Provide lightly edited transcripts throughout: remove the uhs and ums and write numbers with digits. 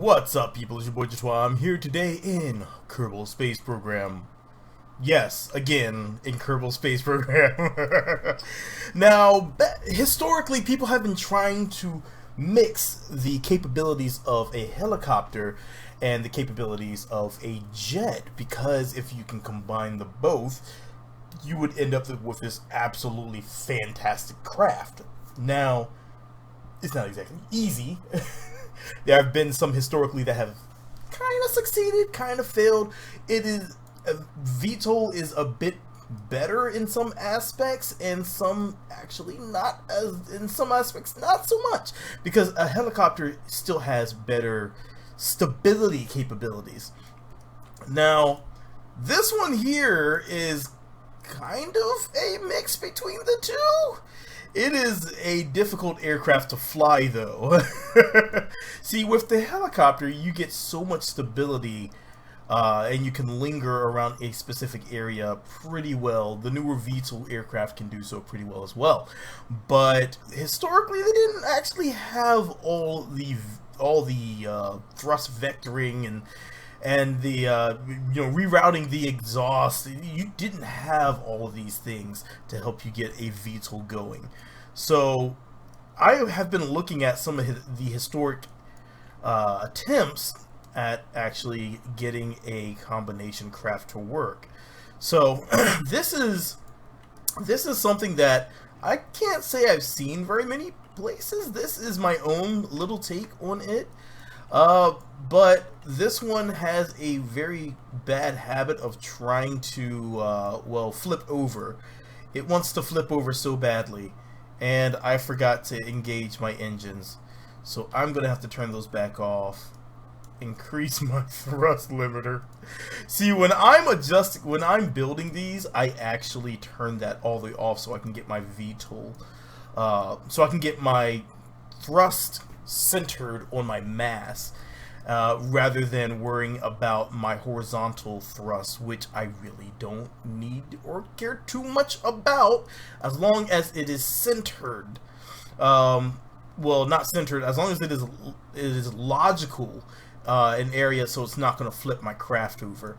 What's up, people? It's your boy Joshua. I'm here today in Kerbal Space Program. Yes, again, in Kerbal Space Program. Now, historically, people have been trying to mix the capabilities of a helicopter and the capabilities of a jet, because if you can combine the both, you would end up with this absolutely fantastic craft. Now, it's not exactly easy. There have been some historically that have kind of succeeded, kind of failed. VTOL is a bit better in some aspects, and some actually not as, in some aspects not so much, because a helicopter still has better stability capabilities. Now, this one here is kind of a mix between the two. It is a difficult aircraft to fly, though. See, with the helicopter, you get so much stability, and you can linger around a specific area pretty well. The newer VTOL aircraft can do so pretty well as well. But historically, they didn't actually have all the thrust vectoring and the rerouting the exhaust. You didn't have all of these things to help you get a VTOL going. So I have been looking at some of the historic attempts at actually getting a combination craft to work. So this is something that I can't say I've seen very many places. This is my own little take on it. But this one has a very bad habit of trying to, flip over. It wants to flip over so badly, and I forgot to engage my engines. So I'm going to have to turn those back off, increase my thrust limiter. See, when I'm building these, I actually turn that all the way off so I can get my VTOL, so I can get my thrust centered on my mass, rather than worrying about my horizontal thrust, which I really don't need or care too much about, as long as it is centered. Well, not centered, as long as it is logical in area, so it's not going to flip my craft over.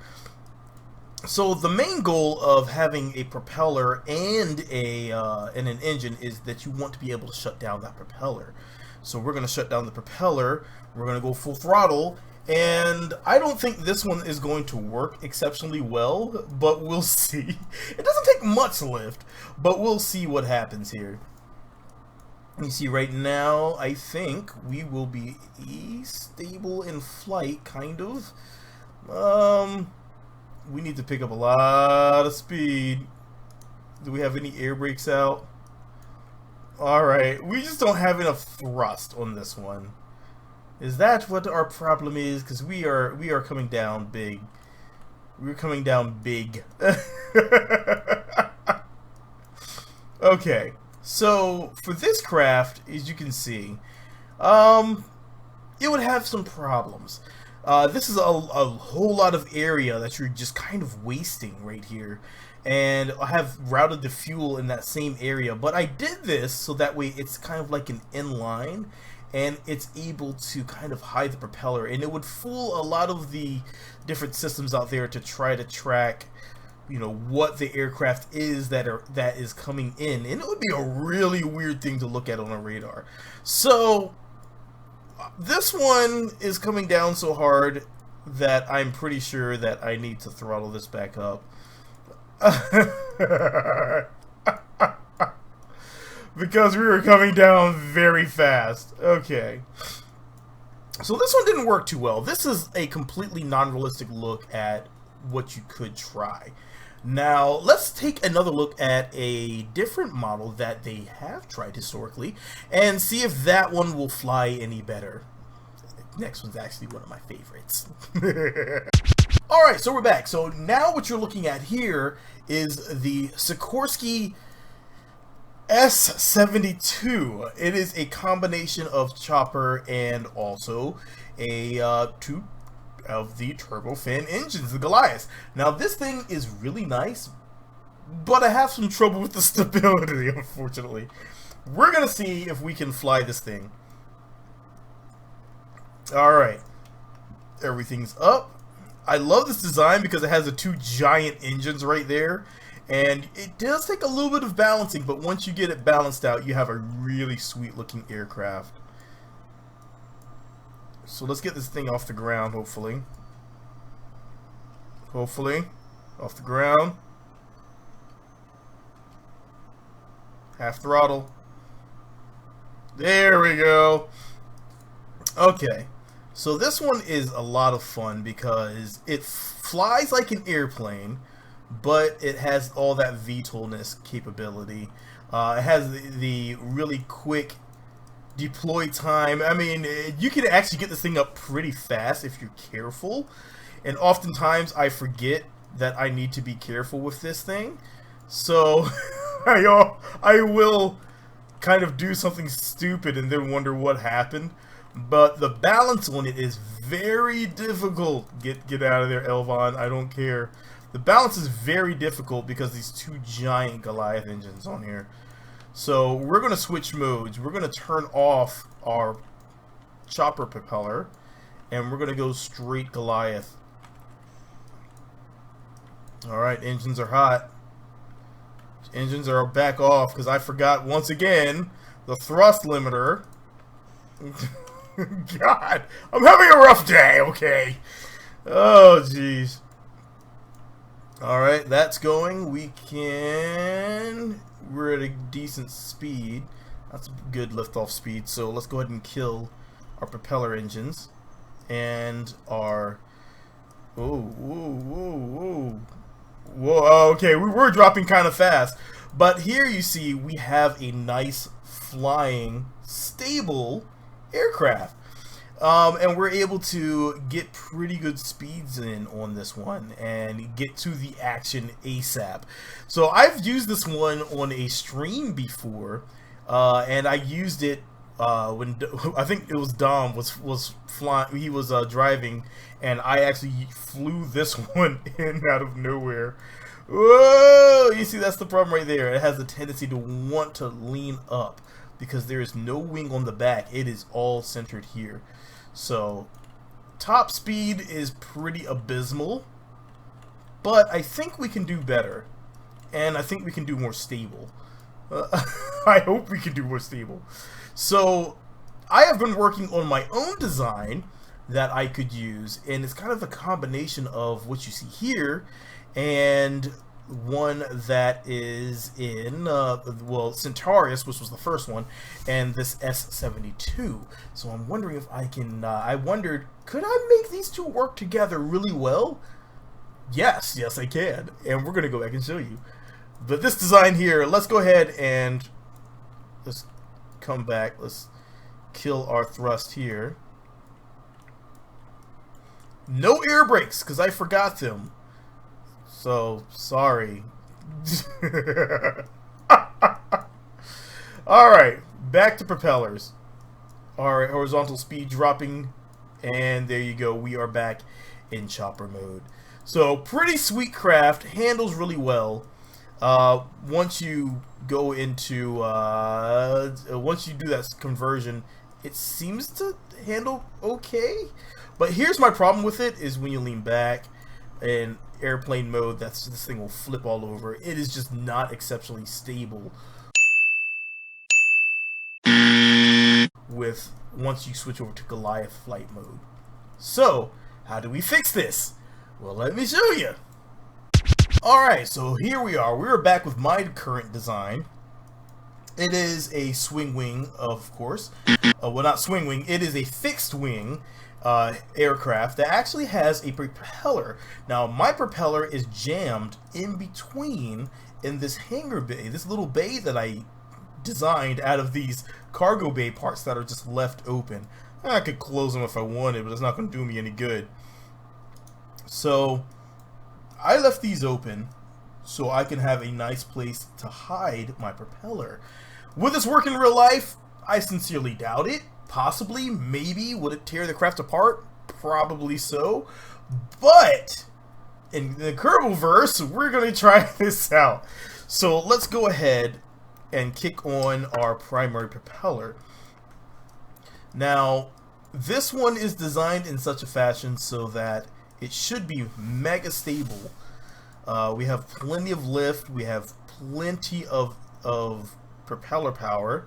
So the main goal of having a propeller and an engine is that you want to be able to shut down that propeller. So we're going to shut down the propeller, we're going to go full throttle, and I don't think this one is going to work exceptionally well, but we'll see. It doesn't take much lift, but we'll see what happens here. You see, right now, I think we will be stable in flight, kind of. We need to pick up a lot of speed. Do we have any air brakes out? Alright, we just don't have enough thrust on this one. Is that what our problem is? Because we are coming down big. We're coming down big. Okay, so for this craft, as you can see, it would have some problems. This is a whole lot of area that you're just kind of wasting right here. And I have routed the fuel in that same area, but I did this so that way it's kind of like an inline, and it's able to kind of hide the propeller, and it would fool a lot of the different systems out there to try to track, what the aircraft is that is coming in, and it would be a really weird thing to look at on a radar. So this one is coming down so hard that I'm pretty sure that I need to throttle this back up. Because we were coming down very fast. Okay. So this one didn't work too well. This is a completely non-realistic look at what you could try. Now, let's take another look at a different model that they have tried historically and see if that one will fly any better. Next one's actually one of my favorites. Alright, so we're back. So now what you're looking at here is the Sikorsky S-72. It is a combination of chopper and also a two of the turbofan engines, the Goliaths. Now this thing is really nice, but I have some trouble with the stability, unfortunately. We're gonna see if we can fly this thing. Alright, Everything's up. I love this design because it has the two giant engines right there. And it does take a little bit of balancing, but once you get it balanced out, you have a really sweet looking aircraft. So let's get this thing off the ground, hopefully. Hopefully. Off the ground. Half throttle. There we go. Okay. So this one is a lot of fun because it flies like an airplane, but it has all that VTOL-ness capability. It has the really quick deploy time. I mean, you can actually get this thing up pretty fast if you're careful. And oftentimes I forget that I need to be careful with this thing. So I will kind of do something stupid and then wonder what happened. But the balance on it is very difficult. Get out of there, Elvon. I don't care. The balance is very difficult because these two giant Goliath engines on here. So we're going to switch modes. We're going to turn off our chopper propeller, and we're going to go straight Goliath. Alright, engines are hot. Engines are back off because I forgot once again the thrust limiter. God, I'm having a rough day, okay. Oh, jeez. Alright, that's going. We're at a decent speed. That's a good liftoff speed, so let's go ahead and kill our propeller engines. And our... Whoa, okay, we were dropping kind of fast. But here you see we have a nice flying, stable aircraft. And we're able to get pretty good speeds in on this one and get to the action ASAP. So I've used this one on a stream before, and I used it when I think it was Dom was flying. He was driving, and I actually flew this one in out of nowhere. Whoa! You see, that's the problem right there. It has a tendency to want to lean up because there is no wing on the back. It is all centered here. So top speed is pretty abysmal, but I think we can do better, and I think we can do more stable. I hope we can do more stable. So I have been working on my own design that I could use, and it's kind of a combination of what you see here and one that is in well, Centaurus, which was the first one, and this S-72. So I'm wondering if I can I wondered, could I make these two work together really well? Yes I can, and we're gonna go back and show you. But this design here, let's go ahead and let's come back. Let's kill our thrust here. No air brakes because I forgot them. So, sorry. Alright, back to propellers. Alright, horizontal speed dropping. And there you go, we are back in chopper mode. So, pretty sweet craft, handles really well. Once you go into, once you do that conversion, it seems to handle okay. But here's my problem with it, is when you lean back in airplane mode, this thing will flip all over. It is just not exceptionally stable with once you switch over to Goliath flight mode. So, how do we fix this? Well, let me show you. Alright, so here we are. We're back with my current design. It is a swing wing, of course. Well, not swing wing, it is a fixed wing aircraft that actually has a propeller. Now, my propeller is jammed in between in this hangar bay, this little bay that I designed out of these cargo bay parts that are just left open. I could close them if I wanted, but it's not going to do me any good. So I left these open so I can have a nice place to hide my propeller. Will this work in real life? I sincerely doubt it. Possibly, maybe. Would it tear the craft apart? Probably so. But in the Kerbal verse, we're going to try this out. So let's go ahead and kick on our primary propeller. Now, this one is designed in such a fashion so that it should be mega stable. We have plenty of lift, we have plenty of propeller power,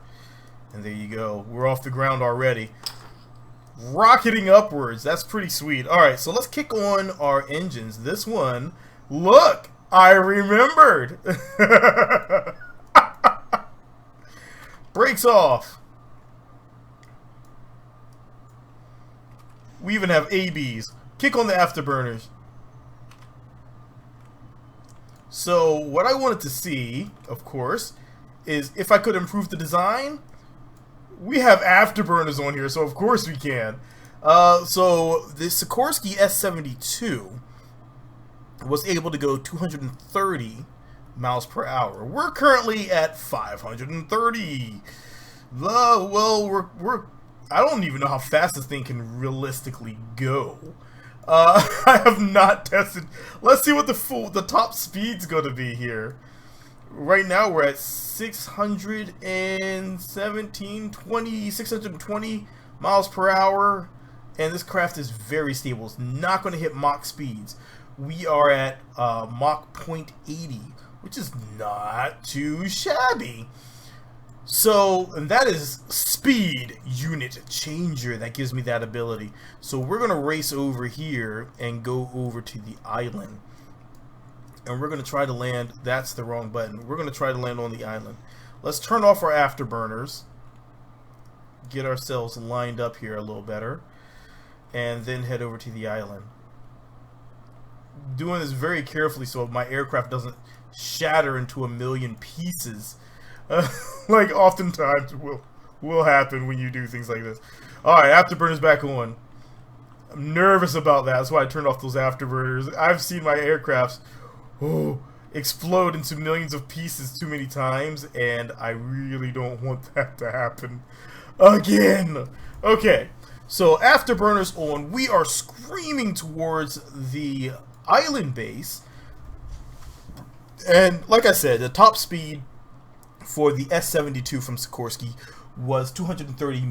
and there you go. We're off the ground already. Rocketing upwards, that's pretty sweet. Alright, so let's kick on our engines. This one, look, I remembered. Brakes off. We even have ABs. Kick on the afterburners. So what I wanted to see, of course, is if I could improve the design. We have afterburners on here, so of course we can. So the Sikorsky S-72 was able to go 230 miles per hour. We're currently at 530. Well, we're I don't even know how fast this thing can realistically go. I have not tested. Let's see what the top speed's going to be here. Right now we're at 620 miles per hour, and this craft is very stable. It's not going to hit Mach speeds. We are at Mach 0.80, which is not too shabby. So, and that is speed unit changer that gives me that ability. So we're going to race over here and go over to the island. And we're going to try to land, that's the wrong button. We're going to try to land on the island. Let's turn off our afterburners. Get ourselves lined up here a little better. And then head over to the island. Doing this very carefully so my aircraft doesn't shatter into a million pieces. Like oftentimes will happen when you do things like this. Alright, afterburners back on. I'm nervous about that. That's why I turned off those afterburners. I've seen my aircrafts explode into millions of pieces too many times, and I really don't want that to happen again. Okay, so afterburners on. We are screaming towards the island base. And like I said, the top speed for the S-72 from Sikorsky was 230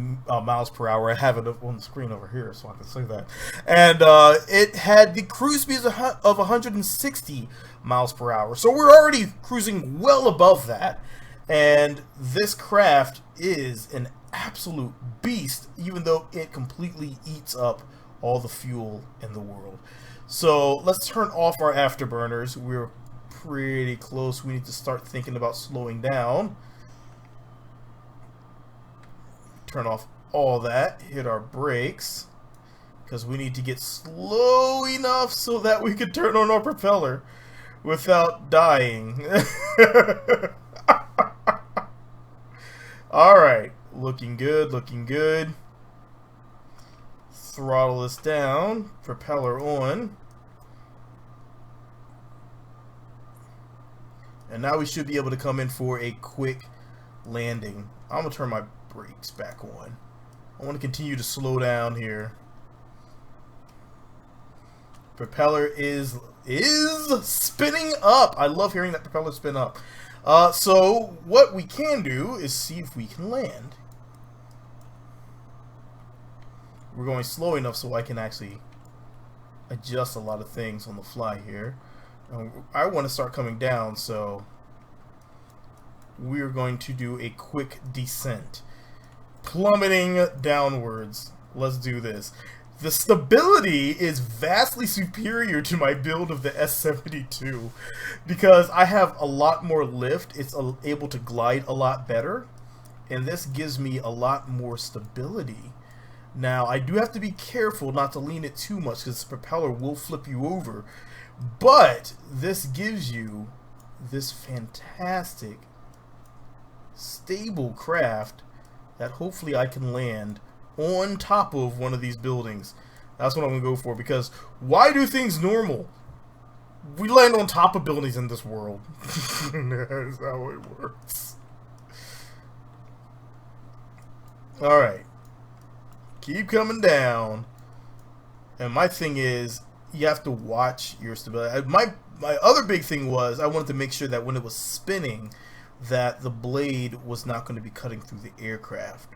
miles per hour. I have it up on the screen over here so I can say that. And it had the cruise speed of 160 miles per hour. So we're already cruising well above that. And this craft is an absolute beast, even though it completely eats up all the fuel in the world. So let's turn off our afterburners. We're pretty close. We need to start thinking about slowing down. Turn off all that. Hit our brakes, because we need to get slow enough so that we can turn on our propeller without dying. Alright, looking good, looking good. Throttle this down, propeller on. And now we should be able to come in for a quick landing. I'm going to turn my brakes back on. I want to continue to slow down here. Propeller is spinning up. I love hearing that propeller spin up. So what we can do is see if we can land. We're going slow enough so I can actually adjust a lot of things on the fly here. I want to start coming down, so we're going to do a quick descent. Plummeting downwards. Let's do this. The stability is vastly superior to my build of the S-72 because I have a lot more lift. It's able to glide a lot better, and this gives me a lot more stability. Now, I do have to be careful not to lean it too much because the propeller will flip you over, but this gives you this fantastic stable craft that hopefully I can land on top of one of these buildings. That's what I'm going to go for, because why do things normal? We land on top of buildings in this world. That's how it works. Alright. Keep coming down. And my thing is, you have to watch your stability. My other big thing was I wanted to make sure that when it was spinning, that the blade was not going to be cutting through the aircraft.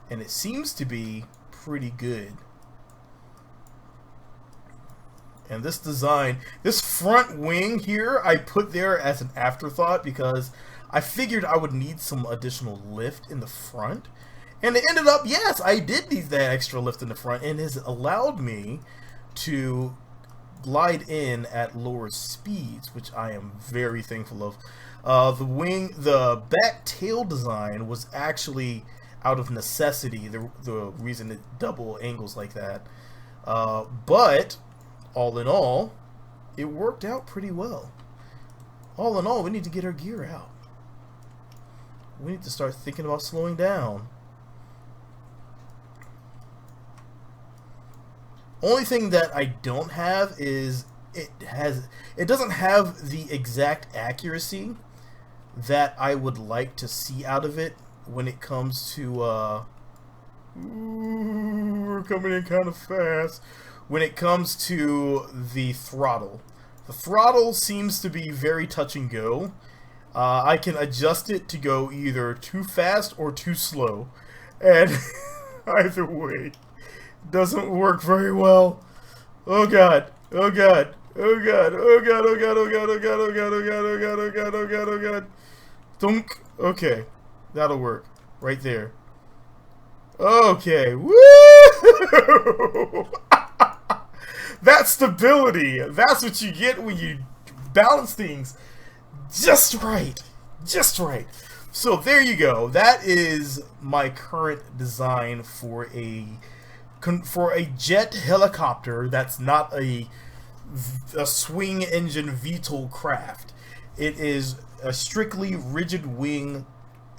And it seems to be pretty good. And this design, this front wing here, I put there as an afterthought because I figured I would need some additional lift in the front. And it ended up, yes, I did need that extra lift in the front, and it has allowed me to glide in at lower speeds, which I am very thankful of. The back tail design was actually out of necessity, the reason it double angles like that. But all in all, it worked out pretty well. All in all, we need to get our gear out. We need to start thinking about slowing down. Only thing that I don't have is it doesn't have the exact accuracy that I would like to see out of it when it comes to we're coming in kind of fast. When it comes to the throttle seems to be very touch and go. I can adjust it to go either too fast or too slow, and either way doesn't work very well. Oh god, oh god, oh god, oh god, oh god, oh god, oh god, oh god, oh god, oh god, oh god, oh god, oh god. Thunk. Okay, that'll work right there. Okay, woo! That stability, that's what you get when you balance things just right. Just right. So there you go. That is my current design for a jet helicopter that's not a swing engine VTOL craft. It is a strictly rigid wing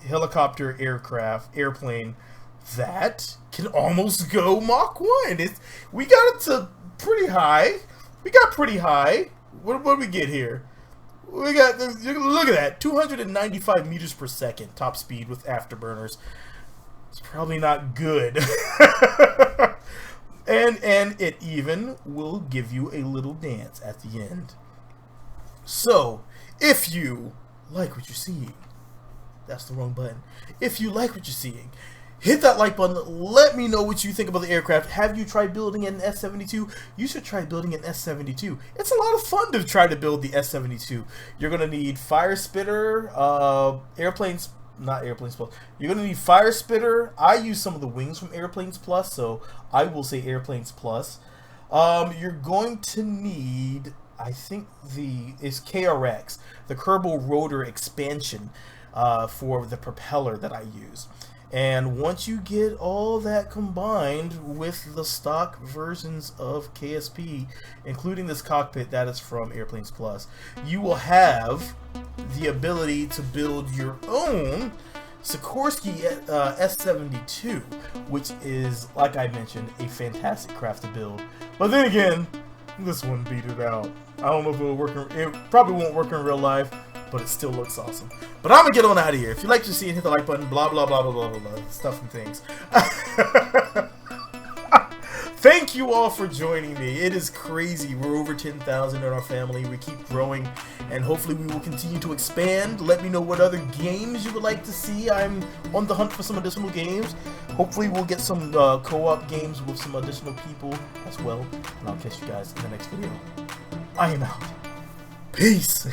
helicopter airplane that can almost go Mach 1. We got it to pretty high. We got pretty high. What did we get here? We got, look at that, 295 meters per second top speed with afterburners. It's probably not good. and it even will give you a little dance at the end. So, if you like what you're seeing, that's the wrong button. If you like what you're seeing, hit that like button. Let me know what you think about the aircraft. Have you tried building an S-72? You should try building an S-72. It's a lot of fun to try to build the S-72. You're going to need fire spitter, airplanes, not airplanes plus. You're going to need fire spitter. I use some of the wings from Airplanes Plus, so I will say Airplanes Plus. You're going to need, I think is KRX, the Kerbal rotor expansion for the propeller that I use. And once you get all that combined with the stock versions of KSP, including this cockpit that is from Airplanes Plus, you will have the ability to build your own Sikorsky S-72, which is, like I mentioned, a fantastic craft to build. But then again, this one beat it out. I don't know if it'll work. It probably won't work in real life, but it still looks awesome. But I'm gonna get on out of here. If you like to see it, hit the like button, blah blah blah blah blah blah, blah stuff and things. Thank you all for joining me. It is crazy. We're over 10,000 in our family. We keep growing, and hopefully we will continue to expand. Let me know what other games you would like to see. I'm on the hunt for some additional games. Hopefully we'll get some co-op games with some additional people as well. And I'll catch you guys in the next video. I am out. Peace.